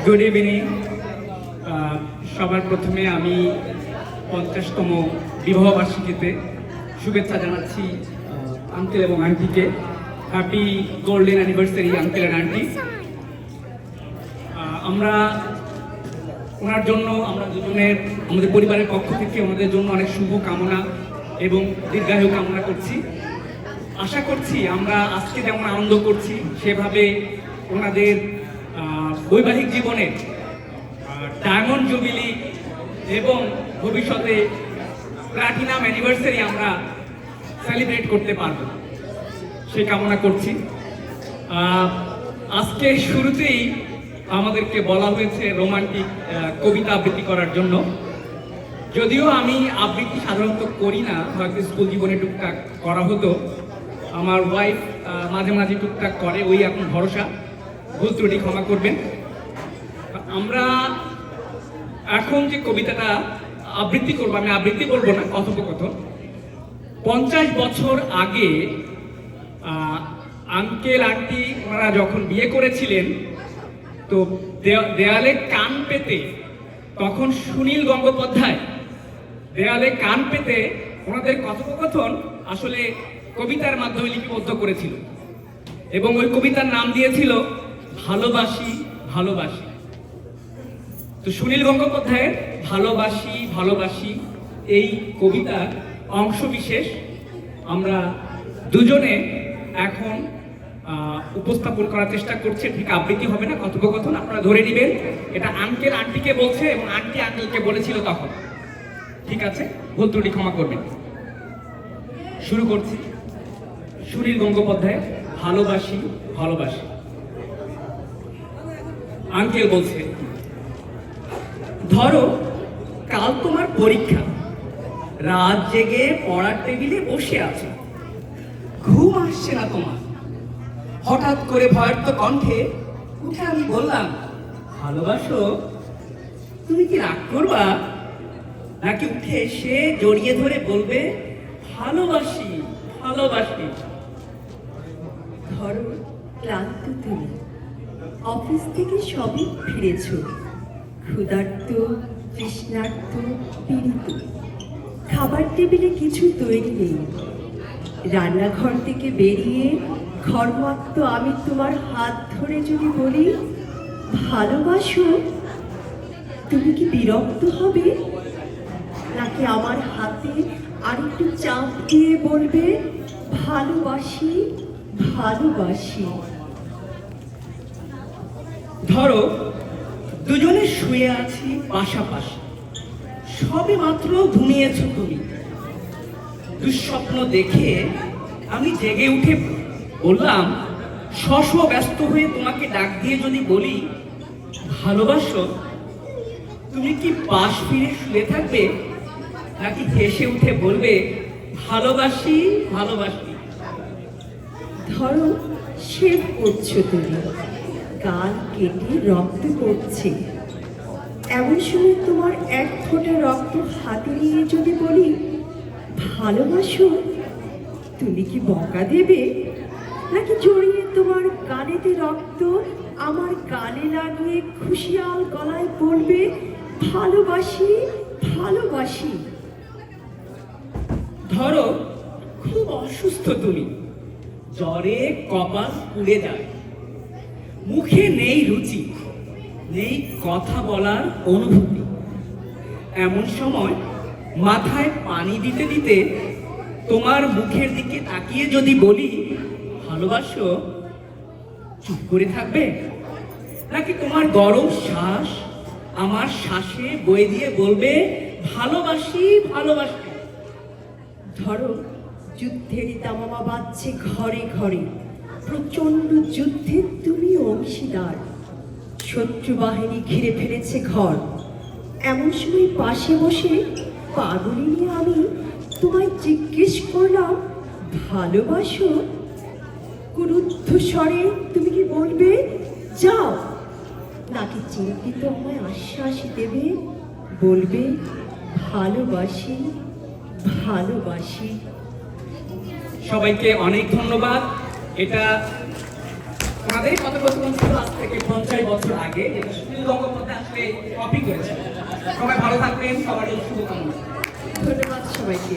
Good evening. সবার প্রথমে আমি 50তম বিবাহবার্ষিকীতে শুভেচ্ছা জানাচ্ছি আঙ্কেল এবং আন্টিকে। Happy golden anniversary uncle and aunty. আমরা ওনার জন্য আমরা দুজনের আমাদের পরিবারের পক্ষ থেকে ওনাদের জন্য অনেক শুভ কামনা এবং দীর্ঘায়ু কামনা করছি। আশা করছি আমরা আজকে যেমন আনন্দ করছি সেভাবে ওনাদের বৈবাহিক জীবনে ডায়মন্ড জুবিলি এবং ভবিষ্যতে প্লাটিনাম অ্যানিভার্সারি আমরা সেলিব্রেট করতে পারব সেই কামনা করছি। আজকে শুরুতেই আমাদেরকে বলা হয়েছে রোমান্টিক কবিতা আবৃত্তি করার জন্য। যদিও আমি আবৃত্তি সাধারণত করি না, হয়তো স্কুল জীবনে টুকটাক করা হতো। আমার ওয়াইফ মাঝে মাঝে টুকটাক করে, ওই এখন ভরসা, ভুল ত্রুটি ক্ষমা করবেন। আমরা এখন যে কবিতাটা আবৃত্তি করবো, আমি আবৃত্তি করবো না, কথোপকথন। 50 বছর আগে আঙ্কেল আন্টি ওনারা যখন বিয়ে করেছিলেন, তো দেয়ালে কান পেতে, তখন সুনীল গঙ্গোপাধ্যায় দেয়ালে কান পেতে ওনাদের কথোপকথন আসলে কবিতার মাধ্যমে লিপিবদ্ধ করেছিল এবং ওই কবিতার নাম দিয়েছিল ভালোবাসি ভালোবাসি। তো সুনীল গঙ্গোপাধ্যায়ের ভালোবাসি ভালোবাসি এই কবিতার অংশ বিশেষ আমরা দুজনে এখন উপস্থাপন করার চেষ্টা করছে। ঠিক আবৃত্তি হবে না, কথোপকথন। আপনারা ধরে নেবেন এটা আঙ্কেল আন্টিকে বলছে এবং আন্টি আঙ্কেলকে বলেছিল তখন। ঠিক আছে, ভুল ত্রুটি ক্ষমা করবেন। শুরু করছি। সুনীল গঙ্গোপাধ্যায় ভালোবাসি ভালোবাসি। আঙ্কেল বলছে, ধরো কাল তোমার পরীক্ষা, রাত জেগে পড়ার টেবিলে বসে আছে, ঘুম আসছে না তোমার। হঠাৎ করে ভয়ার্ত কণ্ঠে উঠে আমি বললাম, ভালোবাসো? তুমি কি রাগ করবা নাকি উঠে এসে জড়িয়ে ধরে বলবে ভালোবাসি ভালোবাসি? ধরো ক্লান্ত তুমি, অফিস থেকে সবই ফিরেছ, ক্ষুধার্ত তৃষ্ণার্ত পীড়িত, খাবার টেবিলে কিছু তৈরি নেই। রান্নাঘর থেকে বেরিয়ে ঘর্মাক্ত আমি তোমার হাত ধরে যদি বলি ভালোবাসো, তুমি কি বিরক্ত হবে নাকি আমার হাতে আরেকটু চাপ দিয়ে বলবে ভালোবাসি ভালোবাসি? ধরো দুজনে শুয়ে আছি পাশাপাশি, সবে মাত্র ঘুমিয়েছ তুমি। দুঃস্বপ্ন দেখে আমি জেগে উঠে বললাম, শশ ব্যস্ত হয়ে তোমাকে ডাক দিয়ে যদি বলি ভালোবাসো, তুমি কি পাশ ফিরে শুয়ে থাকবে নাকি হেসে উঠে বলবে ভালোবাসি ভালোবাসি? ধরো শেভ করছো তুমি, গাল কেটে রক্ত পড়ছে, এমন সময় তোমার এক ফোঁটা রক্ত হাতে নিয়ে যদি বলি ভালোবাসো, তুমি কি বকা দেবে নাকি জড়িয়ে তোমার কানেতে রক্ত আমার গালে লাগিয়ে খুশিয়াল গলায় বলবে ভালোবাসি ভালোবাসি? ধরো খুব অসুস্থ তুমি, জ্বরে কপাল পুড়ে যায়, মুখে নেই রুচি, নেই কথা বলার অনুভূতি। এমন সময় মাথায় পানি দিতে দিতে তোমার মুখের দিকে তাকিয়ে যদি বলি ভালোবাসো, চুপ করে থাকবে নাকি তোমার গরম শ্বাস আমার শ্বাসে বয়ে দিয়ে বলবে ভালোবাসি ভালোবাসি? ধরো যুদ্ধের দামামা বাজছে ঘরে ঘরে, প্রচন্ড যুদ্ধে তুমি অংশীদার, শত্রু বাহিনী ঘিরে ফেলেছে ঘর। এমন সময় পাশে বসে পাগলি নিয়ে আমি তোমায় জিজ্ঞেস করলাম ভালোবাসো, ক্রুদ্ধ স্বরে তুমি কি বলবে যাও, নাকি চিন্তিত আমায় আশ্বাস দেবে বলবে ভালোবাসি ভালোবাসি? সবাইকে অনেক ধন্যবাদ। এটা ওনাদের কথোপকথন ছিল আজ থেকে 50 বছর আগে, যেটা সুনীল গঙ্গোপাধ্যায় আসলে কপি করেছেন। সবাই ভালো থাকবেন, সবার এই শুভকামনা। ধন্যবাদ সবাইকে।